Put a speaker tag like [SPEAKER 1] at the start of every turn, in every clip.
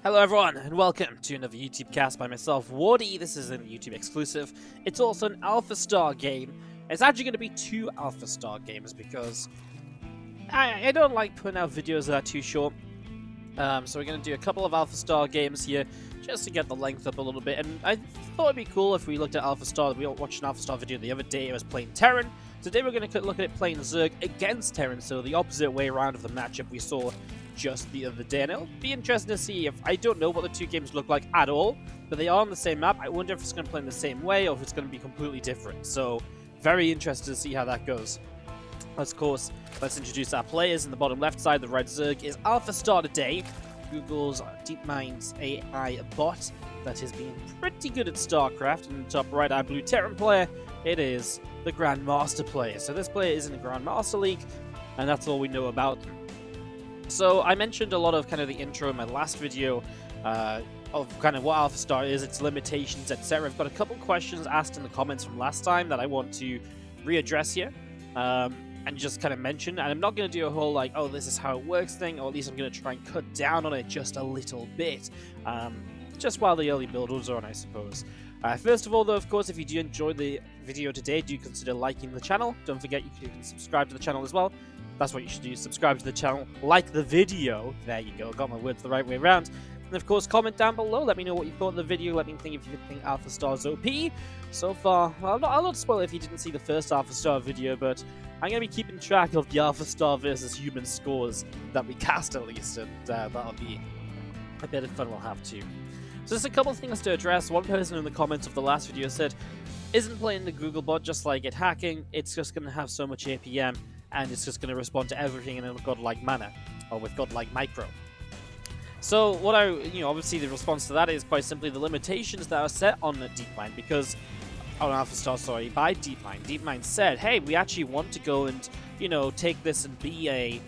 [SPEAKER 1] Hello everyone, and welcome to another YouTube cast by myself, Wardy. This is a YouTube exclusive. It's also an AlphaStar game. It's actually going to be two AlphaStar games because I don't like putting out videos that are too short. So we're going to do a couple of AlphaStar games here just to get the length up a little bit. And I thought it'd be cool if we looked at AlphaStar. We watched an AlphaStar video the other day. It was playing Terran. Today we're going to look at it playing Zerg against Terran, so the opposite way around of the matchup we saw just the other day, and it'll be interesting to see. If I don't know what the two games look like at all, but they are on the same map. I wonder if it's going to play in the same way or if it's going to be completely different. So very interested to see how that goes. Of course, let's introduce our players. In the bottom left side, the red Zerg is AlphaStar today, Google's Deepmind's AI bot that has been pretty good at StarCraft. And in the top right, our blue Terran player, it is the Grandmaster player. So this player is in the Grandmaster League, and that's all we know about them. So I mentioned a lot of kind of the intro in my last video of kind of what AlphaStar is, its limitations, etc. I've got a couple questions asked in the comments from last time that I want to readdress here and just kind of mention. And I'm not going to do a whole like, oh, this is how it works thing, or at least I'm going to try and cut down on it just a little bit, just while the early builders are on, I suppose. First of all, though, of course, if you do enjoy the video today, do consider liking the channel. Don't forget you can subscribe to the channel as well. That's what you should do. Subscribe to the channel, like the video. There you go. Got my words the right way around. And of course, comment down below. Let me know what you thought of the video. Let me think if you think AlphaStar's OP. So far, well, I'll not spoil it if you didn't see the first AlphaStar video, but I'm going to be keeping track of the AlphaStar versus human scores that we cast at least, and that'll be a bit of fun we'll have too. So there's a couple of things to address. One person in the comments of the last video said, isn't playing the Google bot just like it hacking? It's just going to have so much APM, and it's just going to respond to everything in a godlike manner, or with godlike micro. So what obviously the response to that is quite simply the limitations that are set on the Deepmind, because on AlphaStar, sorry, by Deepmind. Deepmind said, hey, we actually want to go and, take this and be a,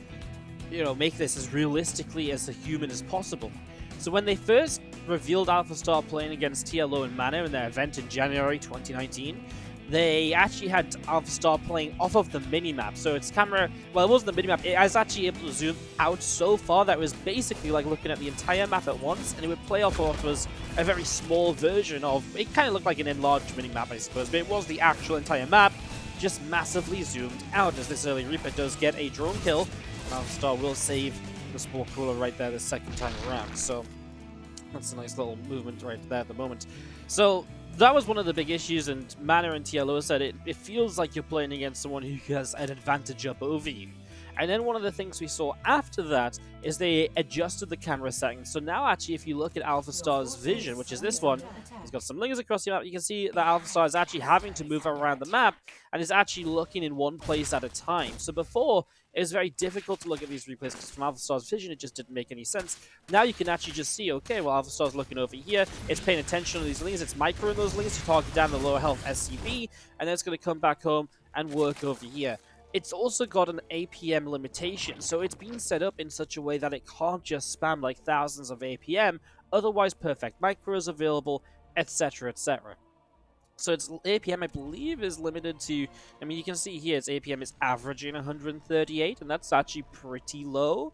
[SPEAKER 1] make this as realistically as a human as possible. So when they first revealed AlphaStar playing against TLO and Mana in their event in January 2019, they actually had AlphaStar playing off of the minimap. So its camera, well, it wasn't the minimap, it was actually able to zoom out so far that it was basically like looking at the entire map at once, and it would play off what was a very small version of, it kind of looked like an enlarged minimap, I suppose, but it was the actual entire map, just massively zoomed out, as this early Reaper does get a drone kill, and AlphaStar will save the Spore Cooler right there the second time around. So that's a nice little movement right there at the moment. So that was one of the big issues, and Mana and TLO said it feels like you're playing against someone who has an advantage up over you. And then one of the things we saw after that is they adjusted the camera settings. So now actually if you look at AlphaStar's vision, which is this one, he's got some lingers across the map, you can see that AlphaStar is actually having to move around the map and is actually looking in one place at a time. So before, it was very difficult to look at these replays because from AlphaStar's vision it just didn't make any sense. Now you can actually just see, okay, well AlphaStar's looking over here, it's paying attention to these links, it's microing those links to target down the lower health SCV, and then it's going to come back home and work over here. It's also got an APM limitation, so it's been set up in such a way that it can't just spam like thousands of APM, otherwise perfect micros available, etc, etc. So its APM, I believe, is limited to, I mean, you can see here its APM is averaging 138, and that's actually pretty low.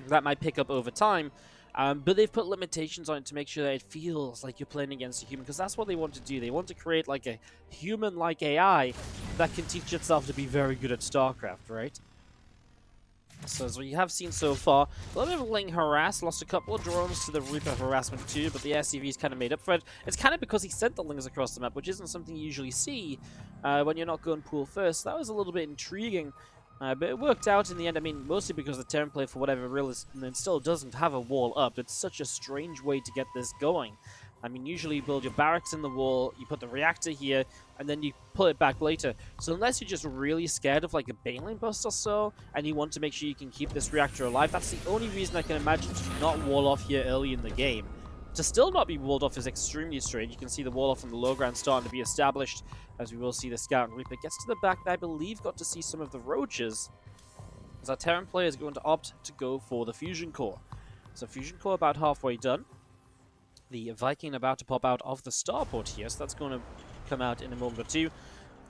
[SPEAKER 1] That might pick up over time, but they've put limitations on it to make sure that it feels like you're playing against a human, because that's what they want to do. They want to create like a human-like AI that can teach itself to be very good at StarCraft, right? So as we have seen so far, a little bit of Ling harass, lost a couple of drones to the Reaper harassment too, but the SCV's kind of made up for it. It's kind of because he sent the Lings across the map, which isn't something you usually see when you're not going pool first. That was a little bit intriguing, but it worked out in the end. I mean, mostly because the Terran player, for whatever reason, still doesn't have a wall up. It's such a strange way to get this going. I mean, usually you build your barracks in the wall, you put the reactor here, and then you pull it back later. So unless you're just really scared of like a Baneling bust or so, and you want to make sure you can keep this reactor alive, that's the only reason I can imagine to not wall off here early in the game. To still not be walled off is extremely strange. You can see the wall off from the low ground starting to be established, as we will see the Scout and Reaper gets to the back. I believe got to see some of the roaches, as our Terran player is going to opt to go for the Fusion Core. So Fusion Core about halfway done. The Viking about to pop out of the starport here, so that's going to come out in a moment or two.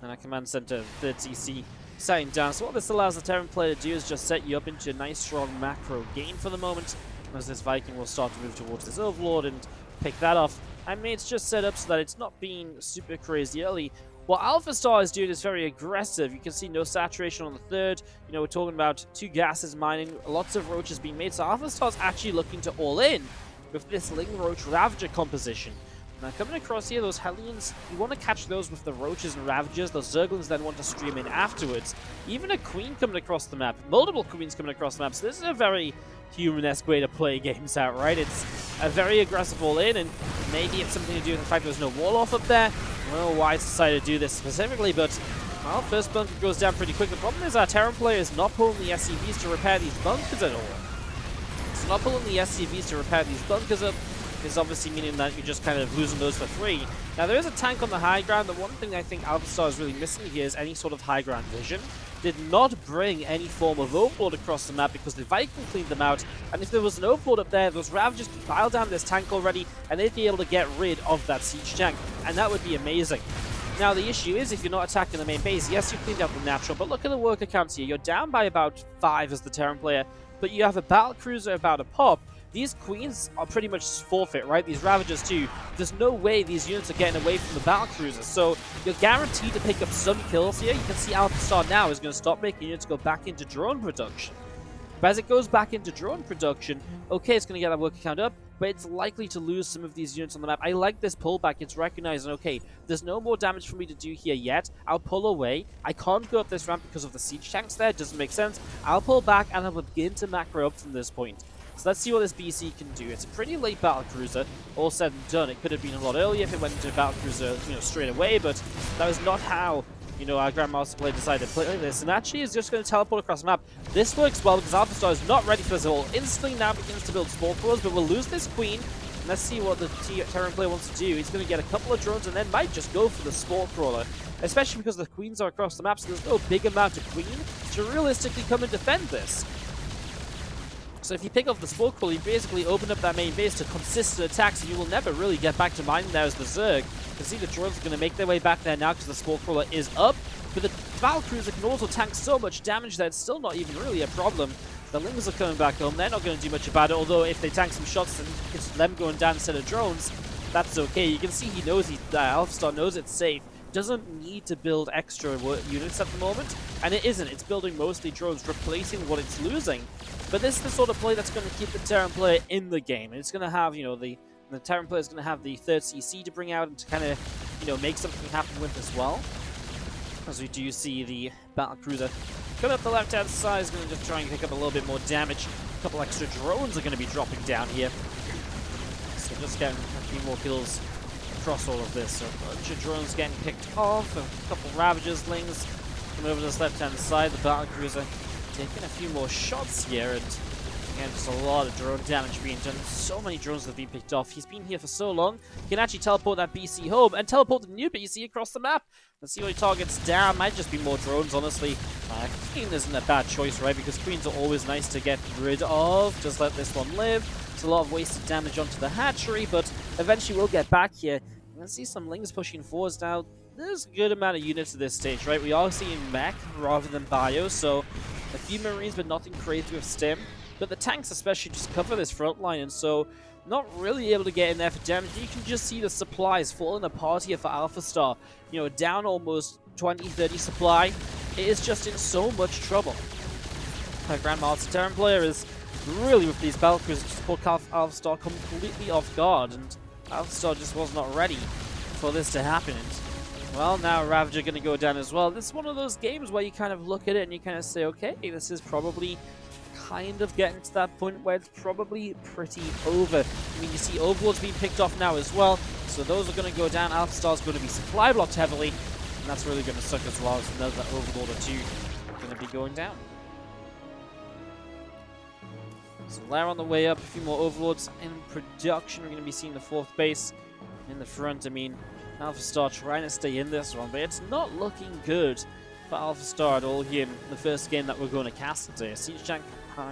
[SPEAKER 1] And our command center, 3rd CC, setting down. So what this allows the Terran player to do is just set you up into a nice strong macro game for the moment. as this Viking will start to move towards this Overlord and pick that off. I mean, it's just set up so that it's not being super crazy early. What AlphaStar is doing is very aggressive. You can see no saturation on the third. You know, we're talking about 2 gases mining, lots of roaches being made. So AlphaStar is actually looking to all in with this Ling Roach Ravager composition. Now, coming across here, those Hellions, you want to catch those with the Roaches and Ravagers. Those Zerglings then want to stream in afterwards. Even a Queen coming across the map. Multiple Queens coming across the map. So this is a very human-esque way to play games out, right? It's a very aggressive all-in, and maybe it's something to do with the fact there's no wall-off up there. I don't know why it's decided to do this specifically, but, well, first bunker goes down pretty quick. The problem is our Terran player is not pulling the SCVs to repair these bunkers at all. It's not pulling the SCVs to repair these bunkers up. Is obviously meaning that you're just kind of losing those for 3. Now, there is a tank on the high ground. The one thing I think AlphaStar is really missing here is any sort of high ground vision. Did not bring any form of Overlord across the map because the Viking cleaned them out. And if there was an Overlord up there, those Ravagers could pile down this tank already, and they'd be able to get rid of that siege tank. And that would be amazing. Now, the issue is if you're not attacking the main base, yes, you cleaned out the natural, but look at the worker counts here. You're down by about 5 as the Terran player, but you have a battlecruiser about a pop. These Queens are pretty much forfeit, right? These Ravagers too. There's no way these units are getting away from the battlecruisers, so you're guaranteed to pick up some kills here. You can see AlphaStar now is going to stop making units go back into drone production. But as it goes back into drone production, okay, it's going to get that worker count up, but it's likely to lose some of these units on the map. I like this pullback. It's recognizing, okay, there's no more damage for me to do here yet. I'll pull away. I can't go up this ramp because of the siege tanks there. It doesn't make sense. I'll pull back and I'll begin to macro up from this point. So let's see what this BC can do. It's a pretty late battlecruiser, all said and done. It could have been a lot earlier if it went into battlecruiser, you know, straight away, but that was not how, you know, our Grandmaster player decided to play like this. And actually is just going to teleport across the map. This works well because AlphaStar is not ready for this at all. Instantly now begins to build Spore Crawlers, but we'll lose this Queen. And let's see what the Terran player wants to do. He's going to get a couple of drones and then might just go for the Spore Crawler. Especially because the Queens are across the map, so there's no big amount of Queen to realistically come and defend this. So if you pick off the Spore Crawler, you basically open up that main base to consistent attacks, and you will never really get back to mining there as the Zerg. You can see the drones are going to make their way back there now because the Spore Crawler is up, but the Battlecruiser can also tank so much damage that it's still not even really a problem. The Lings are coming back home. They're not going to do much about it, although if they tank some shots and it's them going down instead of drones, that's okay. You can see he knows, AlphaStar knows it's safe. Doesn't need to build extra units at the moment, and it isn't. It's building mostly drones, replacing what it's losing. But this is the sort of play that's going to keep the Terran player in the game. And it's going to have, you know, the Terran player is going to have the 3rd CC to bring out and to kind of, you know, make something happen with as well. As we do see the battlecruiser coming up the left-hand side, is going to just try and pick up a little bit more damage. A couple extra drones are going to be dropping down here. So just getting a few more kills across all of this. So a bunch of drones getting picked off, a couple Ravagers, Lings coming over to this left-hand side. The battlecruiser taking a few more shots here, and again, just a lot of drone damage being done. So many drones have been picked off. He's been here for so long, he can actually teleport that BC home and teleport the new BC across the map. Let's see what he targets down. Might just be more drones, honestly. Queen isn't a bad choice, right? Because Queens are always nice to get rid of. Just let this one live. It's a lot of wasted damage onto the hatchery, but eventually we'll get back here. Let's see some Lings pushing forwards now. There's a good amount of units at this stage, right? We are seeing mech rather than bio, so a few Marines, but nothing crazy with stim. But the tanks especially just cover this front line, and so not really able to get in there for damage. You can just see the supplies falling apart here for AlphaStar. You know, down almost 20, 30 supply. It is just in so much trouble. Our Grandmaster Terran player is really, with these battlecruisers, just caught AlphaStar completely off guard, and AlphaStar just was not ready for this to happen. And, well, now Ravager going to go down as well. This is one of those games where you kind of look at it and you kind of say, okay, this is probably kind of getting to that point where it's probably pretty over. I mean, you see Overlords being picked off now as well, so those are going to go down. AlphaStar's going to be supply blocked heavily, and that's really going to suck as well, as another Overlord or two are going to be going down. So Lair on the way up, a few more Overlords in production. We're going to be seeing the 4th base in the front. I mean, AlphaStar trying to stay in this one, but it's not looking good for AlphaStar at all here in the first game that we're going to cast today. Siege Tank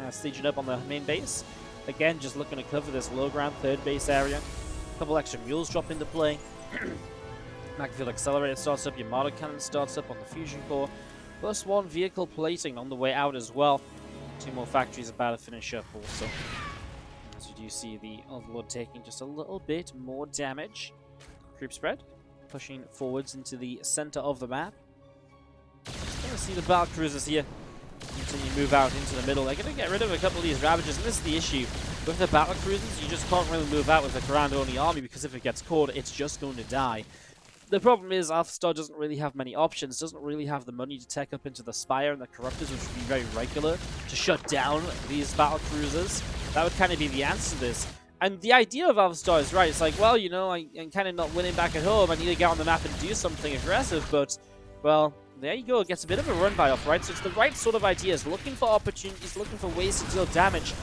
[SPEAKER 1] staging up on the main base. Again, just looking to cover this low ground 3rd base area. A couple extra mules drop into play. Macfield Accelerator starts up, your Martyr Cannon starts up on the Fusion Core. Plus 1 vehicle plating on the way out as well. 2 more factories about to finish up also. you do see the Overlord taking just a little bit more damage. Creep spread, pushing forwards into the center of the map. Just going to see the battle cruisers here continue to move out into the middle. They're going to get rid of a couple of these Ravagers, and this is the issue. With the battle cruisers, you just can't really move out with a ground-only army, because if it gets caught, it's just going to die. The problem is AlphaStar doesn't really have many options, doesn't really have the money to tech up into the Spire and the Corruptors, which would be very regular, to shut down these battle cruisers. That would kind of be the answer to this. And the idea of AlphaStar is right. It's like, well, you know, I'm kind of not winning back at home. I need to get on the map and do something aggressive, but, well, there you go. It gets a bit of a run by off, right? So it's the right sort of ideas, looking for opportunities, looking for ways to deal damage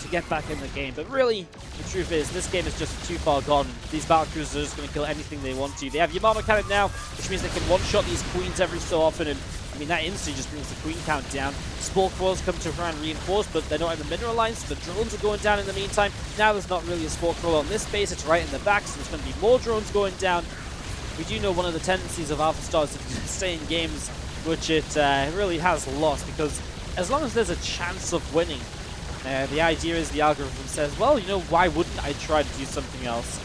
[SPEAKER 1] to get back in the game. But really, the truth is, this game is just too far gone. These battle cruisers are just going to kill anything they want to. They have Yamato Cannon now, which means they can one-shot these queens every so often, and I mean, that instantly just brings the queen count down. Spore crawls come to try and reinforce, but they're not in the mineral line, so the drones are going down in the meantime. Now there's not really a spore crawl on this base, it's right in the back, so there's going to be more drones going down. We do know one of the tendencies of AlphaStar is to stay in games which it really has lost, because as long as there's a chance of winning, the idea is the algorithm says, well, you know, why wouldn't I try to do something else?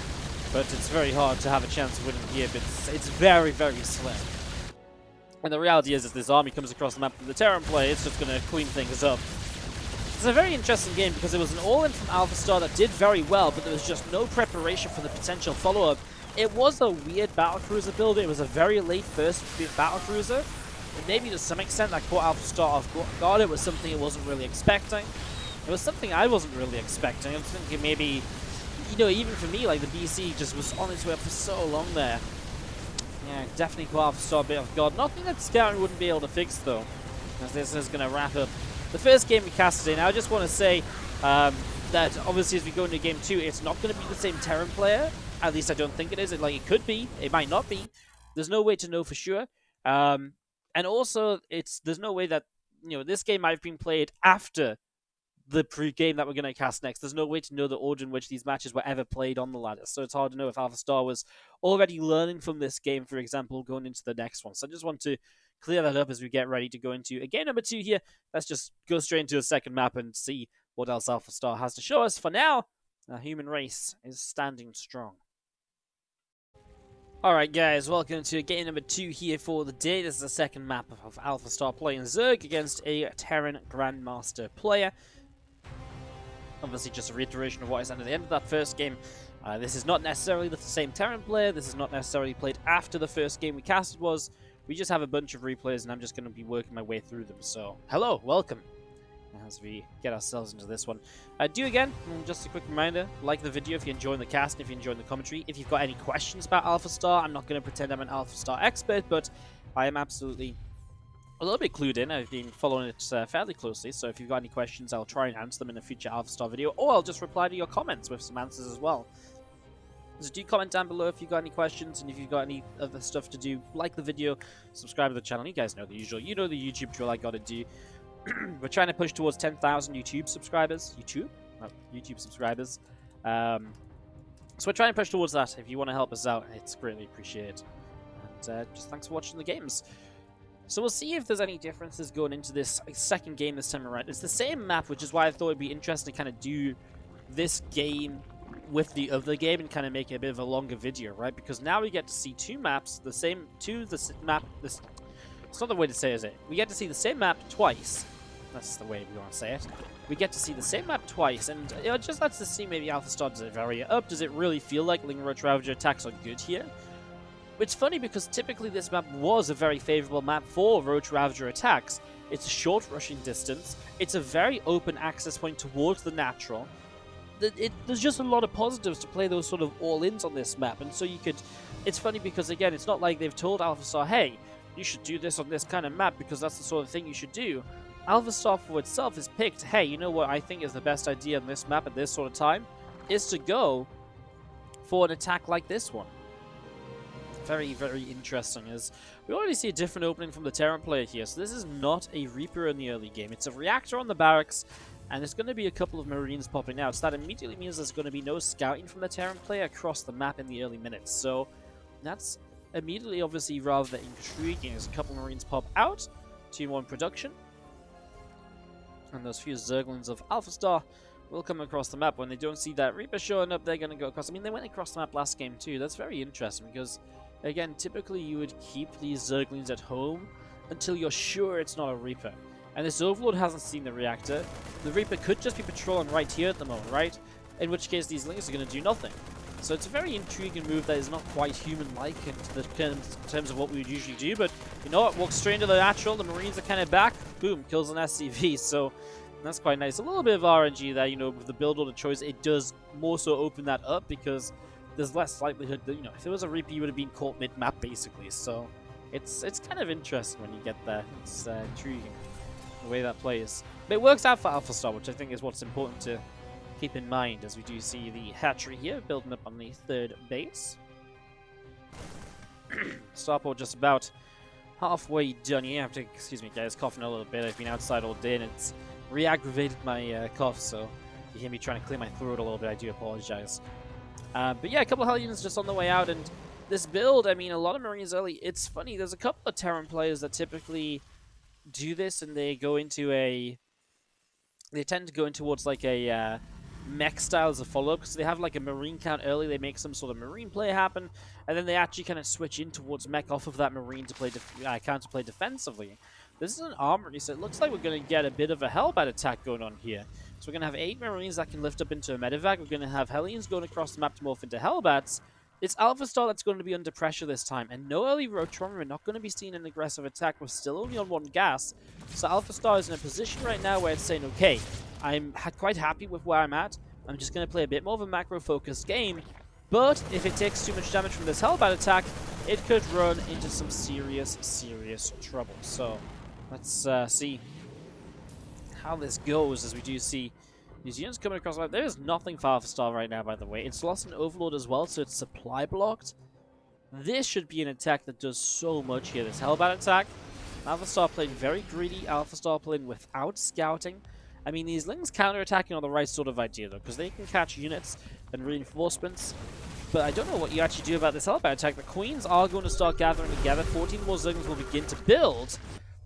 [SPEAKER 1] But it's very hard to have a chance of winning here, but it's very, very slim. And the reality is, as this army comes across the map from the Terran play, it's just going to clean things up. It's a very interesting game because it was an all-in from AlphaStar that did very well, but there was just no preparation for the potential follow-up. It was a weird battlecruiser build. It was a very late first battlecruiser. And maybe to some extent that caught AlphaStar off guard. It was something it wasn't really expecting. It was something I wasn't really expecting. I was thinking maybe, you know, even for me, like the BC just was on its way up for so long there. Yeah, definitely caught AlphaStar a bit off guard. Nothing that Scouting wouldn't be able to fix, though, as this is going to wrap up the first game we cast today. Now, I just want to say that obviously as we go into game 2, it's not going to be the same Terran player. At least I don't think it is. Like, it could be. It might not be. There's no way to know for sure. And also, there's no way that, you know, this game might have been played after the pre-game that we're going to cast next. There's no way to know the order in which these matches were ever played on the ladder. So it's hard to know if AlphaStar was already learning from this game, for example, going into the next one. So I just want to clear that up as we get ready to go into game number 2 here. Let's just go straight into a second map and see what else AlphaStar has to show us. For now, the human race is standing strong. Alright guys, welcome to game number 2 here for the day. This is the second map of AlphaStar playing Zerg against a Terran Grandmaster player. Obviously just a reiteration of what I said at the end of that first game. This is not necessarily the same Terran player. This is not necessarily played after the first game we casted was. We just have a bunch of replays and I'm just going to be working my way through them. So, hello, welcome as we get ourselves into this one. Just a quick reminder, like the video if you're enjoying the cast, if you're enjoying the commentary. If you've got any questions about AlphaStar, I'm not going to pretend I'm an AlphaStar expert, but I am absolutely a little bit clued in. I've been following it fairly closely, so if you've got any questions, I'll try and answer them in a future AlphaStar video, or I'll just reply to your comments with some answers as well. So do comment down below if you've got any questions, and if you've got any other stuff to do, like the video, subscribe to the channel. You guys know the usual. You know the YouTube drill I gotta do. We're trying to push towards 10,000 YouTube subscribers. YouTube subscribers. So we're trying to push towards that. If you want to help us out, it's greatly appreciated. And just thanks for watching the games. So we'll see if there's any differences going into this second game this time around. It's the same map, which is why I thought it'd be interesting to kind of do this game with the other game and kind of make it a bit of a longer video, right? Because now we get to see two maps, it's not the way to say it, is it? We get to see the same map twice. That's the way we want to say it. We get to see the same map twice, and it just lets us see maybe AlphaStar, does it vary up? Does it really feel like Ling Roach Ravager attacks are good here? It's funny because typically this map was a very favorable map for Roach Ravager attacks. It's a short rushing distance. It's a very open access point towards the natural. There's just a lot of positives to play those sort of all-ins on this map, and so you could... It's funny because, again, it's not like they've told AlphaStar, hey, you should do this on this kind of map because that's the sort of thing you should do. AlphaStar for itself has picked, hey, you know what I think is the best idea on this map at this sort of time? Is to go for an attack like this one. Very, very interesting, as we already see a different opening from the Terran player here. So this is not a Reaper in the early game. It's a Reactor on the barracks, and there's going to be a couple of Marines popping out. So that immediately means there's going to be no scouting from the Terran player across the map in the early minutes. So that's immediately, obviously, rather intriguing as a couple of Marines pop out. 2-1 production. And those few Zerglings of AlphaStar will come across the map. When they don't see that Reaper showing up, they're going to go across. I mean, they went across the map last game too. That's very interesting because, again, typically you would keep these Zerglings at home until you're sure it's not a Reaper. And this Overlord hasn't seen the reactor. The Reaper could just be patrolling right here at the moment, right? In which case these Lings are going to do nothing. So it's a very intriguing move that is not quite human-like in terms of what we would usually do. But you know what? Walks straight into the natural. The Marines are kind of back. Boom. Kills an SCV. So that's quite nice. A little bit of RNG there, you know, with the build order choice. It does more so open that up because there's less likelihood that, you know, if it was a Reaper, you would have been caught mid-map, basically. So it's kind of interesting when you get there. It's intriguing the way that plays. But it works out for AlphaStar, which I think is what's important to keep in mind, as we do see the hatchery here building up on the third base. Starport just about halfway done here. I have to, excuse me guys, coughing a little bit. I've been outside all day and it's re-aggravated my cough, so you hear me trying to clear my throat a little bit. I do apologize. But yeah, a couple of Hellions just on the way out, and this build, I mean, a lot of Marines early. It's funny, there's a couple of Terran players that typically do this, and they go into a... They tend to go in towards like a mech style as a follow-up, because they have like a Marine count early, they make some sort of Marine play happen, and then they actually kind of switch in towards mech off of that Marine to play counterplay defensively. This is an armory, so it looks like we're going to get a bit of a Hellbat attack going on here. So we're going to have 8 Marines that can lift up into a medevac. We're going to have Hellions going across the map to morph into Hellbats. It's AlphaStar that's going to be under pressure this time, and no early Rotron. We're not going to be seeing an aggressive attack. We're still only on 1 gas, so AlphaStar is in a position right now where it's saying, okay, I'm quite happy with where I'm at. I'm just going to play a bit more of a macro-focused game, but if it takes too much damage from this Hellbat attack, it could run into some serious, serious trouble. So let's see how this goes, as we do see these units coming across. There is nothing for AlphaStar right now, by the way. It's lost an Overlord as well, so it's supply blocked. This should be an attack that does so much here, this Hellbat attack. AlphaStar played very greedy. AlphaStar playing without scouting. I mean, these Lings counter-attacking are the right sort of idea, though, because they can catch units and reinforcements. But I don't know what you actually do about this Hellbat attack. The Queens are going to start gathering together. 14 more Zerglings will begin to build.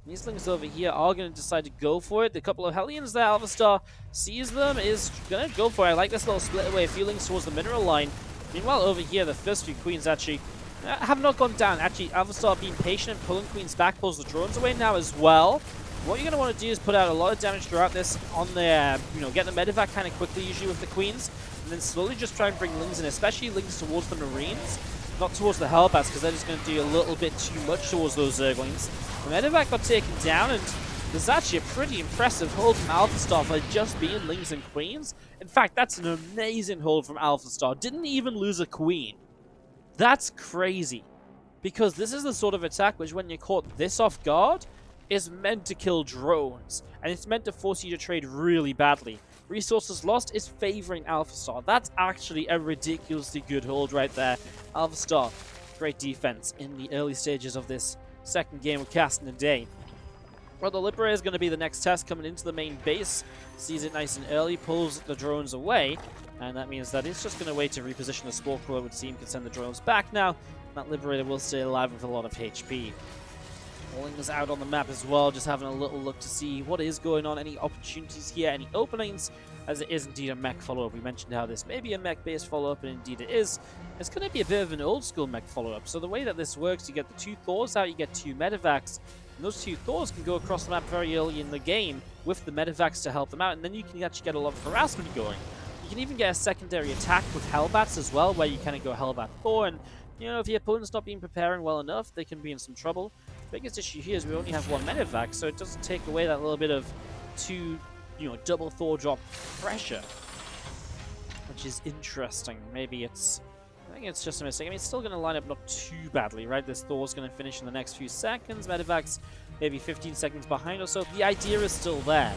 [SPEAKER 1] These Lings over here are going to decide to go for it. The couple of Hellions there, AlphaStar sees them, is going to go for it. I like this little split away, a few Lings towards the mineral line. Meanwhile, over here, the first few Queens actually have not gone down. Actually, AlphaStar being patient and pulling Queens back, pulls the drones away now as well. What you're going to want to do is put out a lot of damage throughout this on the, get the medevac kind of quickly, usually with the Queens, and then slowly just try and bring Lings in, especially Lings towards the Marines, not towards the Hellbats, because they're just going to do a little bit too much towards those Zerglings. The medevac got taken down, and there's actually a pretty impressive hold from AlphaStar for just being Lings and Queens. In fact, that's an amazing hold from AlphaStar. Didn't even lose a Queen. That's crazy, because this is the sort of attack which, when you're caught this off guard, is meant to kill drones, and it's meant to force you to trade really badly. Resources lost is favoring AlphaStar. That's actually a ridiculously good hold right there. AlphaStar, great defense in the early stages of this second game of Casting a Day. Well, the Liberator is going to be the next test coming into the main base. Sees it nice and early, pulls the drones away, and that means that it's just going to wait to reposition the Spore Core. It would seem can send the drones back now. That Liberator will stay alive with a lot of HP. Lings out on the map as well, just having a little look to see what is going on, any opportunities here, any openings, as it is indeed a mech follow-up. We mentioned how this may be a mech-based follow-up, and indeed it is. It's going to be a bit of an old-school mech follow-up. So the way that this works, you get the 2 Thors out, you get 2 medevacs, and those 2 Thors can go across the map very early in the game with the medevacs to help them out, and then you can actually get a lot of harassment going. You can even get a secondary attack with Hellbats as well, where you kind of go Hellbat Thor, and if your opponent's not been preparing well enough, they can be in some trouble. The biggest issue here is we only have 1 medevac, so it doesn't take away that little bit of 2, double Thor drop pressure, which is interesting. Maybe it's, I think it's just a mistake. I mean, it's still going to line up not too badly, right? This Thor's going to finish in the next few seconds. Medevac's maybe 15 seconds behind or so. The idea is still there.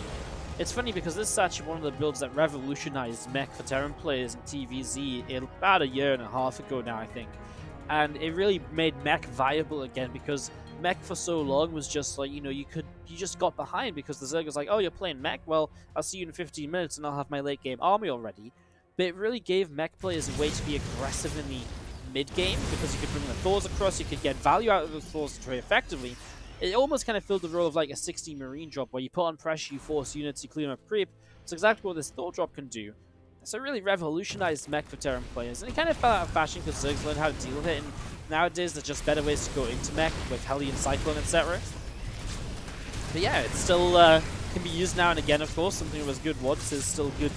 [SPEAKER 1] It's funny because this is actually one of the builds that revolutionized mech for Terran players in TVZ about a year and a half ago now, I think. And it really made mech viable again, because mech for so long was just like, you just got behind because the Zerg was like, oh, you're playing mech? Well, I'll see you in 15 minutes and I'll have my late game army already. But it really gave mech players a way to be aggressive in the mid-game, because you could bring the Thors across, you could get value out of the Thors very effectively. It almost kind of filled the role of like a 60 Marine drop, where you put on pressure, you force units, you clear them up creep, It's exactly what this Thor drop can do. It's a really revolutionized mech for Terran players, and it kind of fell out of fashion because Zerg's learned how to deal with it, and nowadays there's just better ways to go into mech with Hellion Cyclone, etc. But yeah, it still can be used now and again, of course. Something that was good once is still good,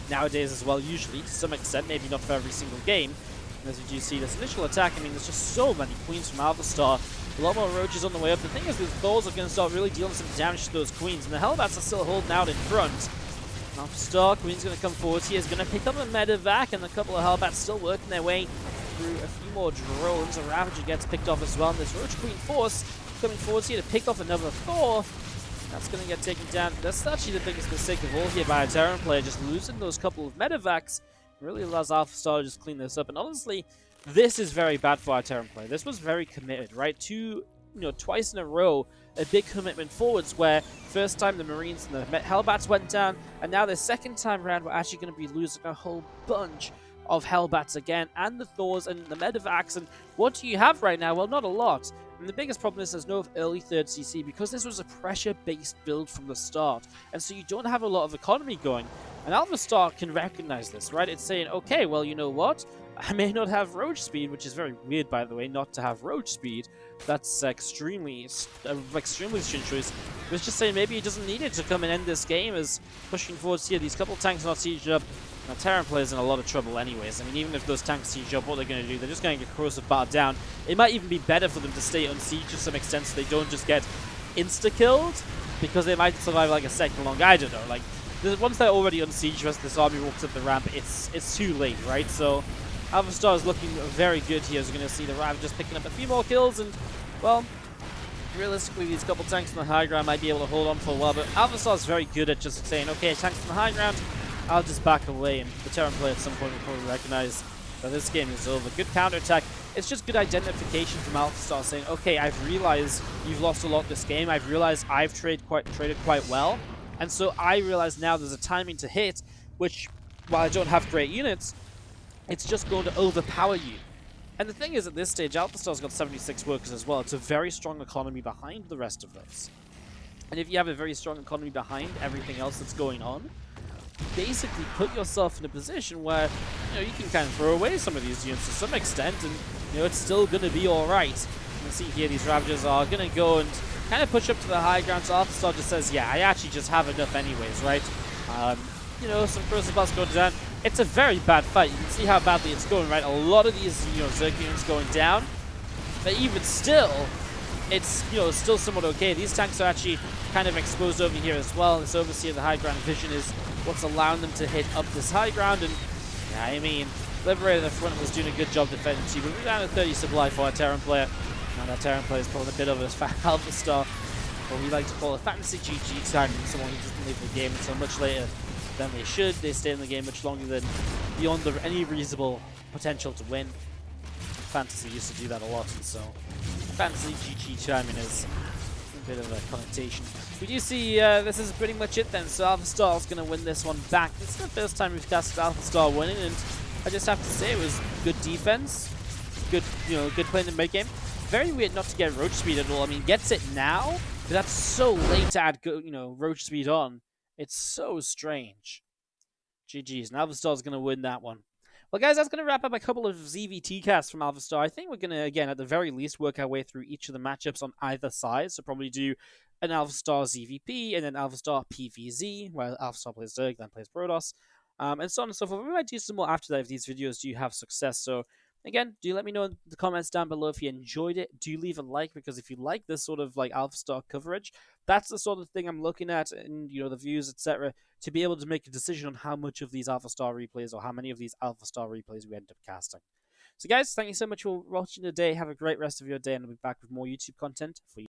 [SPEAKER 1] nowadays as well, usually, to some extent, maybe not for every single game. And as you do see this initial attack, I mean, there's just so many queens from AlphaStar. A lot more roaches on the way up. The thing is, the Thors are going to start really dealing some damage to those queens, and the Hellbats are still holding out in front. AlphaStar, Queen's going to come forward here, is going to pick up a medevac, and a couple of Hellbats still working their way through a few more drones. A Ravager gets picked off as well, and this Roach Queen force coming forward here to pick off another Thor. That's going to get taken down. That's actually the biggest mistake of all here by a Terran player, just losing those couple of medevacs. Really allows AlphaStar to just clean this up, and honestly, this is very bad for our Terran player. This was very committed, right? Twice in a row, a big commitment forwards where first time the Marines and the Hellbats went down, and now the second time around we're actually going to be losing a whole bunch of Hellbats again, and the Thors and the medevacs. And what do you have right now? Well, not a lot. And the biggest problem is there's no early 3rd CC because this was a pressure-based build from the start, and so you don't have a lot of economy going. And AlphaStar can recognize this, right? It's saying, okay, well, you know what? I may not have roach speed, which is very weird, by the way, not to have roach speed. That's extremely strange choice. But it's just saying maybe he doesn't need it to come and end this game, as pushing forwards here. These couple tanks are not sieged up. Now, Terran player's in a lot of trouble anyways. I mean, even if those tanks siege up, what they're going to do, they're just going to get corrosive barred down. It might even be better for them to stay unsieged to some extent so they don't just get insta-killed, because they might survive like a second long. I don't know, like, once they're already unsieged, once this army walks up the ramp, it's too late, right? So AlphaStar is looking very good here. As you're going to see the Rav just picking up a few more kills, and, well, realistically, these couple tanks on the high ground might be able to hold on for a while, but AlphaStar is very good at just saying, okay, tanks on the high ground, I'll just back away, and the Terran player at some point will probably recognize that this game is over. Good counterattack. It's just good identification from AlphaStar saying, okay, I've realized you've lost a lot this game. I've realized I've traded quite well. And so I realize now there's a timing to hit, which, while I don't have great units, it's just going to overpower you. And the thing is, at this stage, AlphaStar's got 76 workers as well. It's a very strong economy behind the rest of those. And if you have a very strong economy behind everything else that's going on, basically put yourself in a position where you can kind of throw away some of these units to some extent, and it's still going to be alright. You can see here these Ravagers are going to go and kind of push up to the high ground, so AlphaStar just says, yeah, I actually just have enough anyways, right? Some corrosive bars going down. It's a very bad fight. You can see how badly it's going, right? A lot of these Zerg units going down, but even still, it's still somewhat okay. These tanks are actually kind of exposed over here as well. This overseer of the high ground vision is what's allowing them to hit up this high ground. And yeah, I mean, Liberator in the front was doing a good job defending too, but we're down to 30 supply for our Terran player. Now that Terran player is pulling a bit of a AlphaStar, what we like to call a fantasy GG, targeting someone who doesn't leave the game until much later than they should. They stay in the game much longer than beyond any reasonable potential to win. Fantasy used to do that a lot, and so fantasy GG timing is a bit of a connotation. We do see this is pretty much it then, so AlphaStar is going to win this one back. This is the first time we've casted AlphaStar winning, and I just have to say it was good defense, good play in the mid game. Very weird not to get Roach Speed at all. I mean, gets it now, but that's so late to add Roach Speed on. It's so strange. GG's, and AlphaStar is going to win that one. Well, guys, that's going to wrap up a couple of ZVT casts from AlphaStar. I think we're going to, again, at the very least, work our way through each of the matchups on either side. So probably do an AlphaStar ZVP and then AlphaStar PVZ, where AlphaStar plays Zerg, then plays Protoss, and so on and so forth. We might do some more after that if these videos do have success. So again, do let me know in the comments down below if you enjoyed it. Do leave a like, because if you like this sort of like AlphaStar coverage, that's the sort of thing I'm looking at, and the views, etc., to be able to make a decision on how much of these AlphaStar replays or how many of these AlphaStar replays we end up casting. So guys, thank you so much for watching today. Have a great rest of your day, and I'll be back with more YouTube content for you.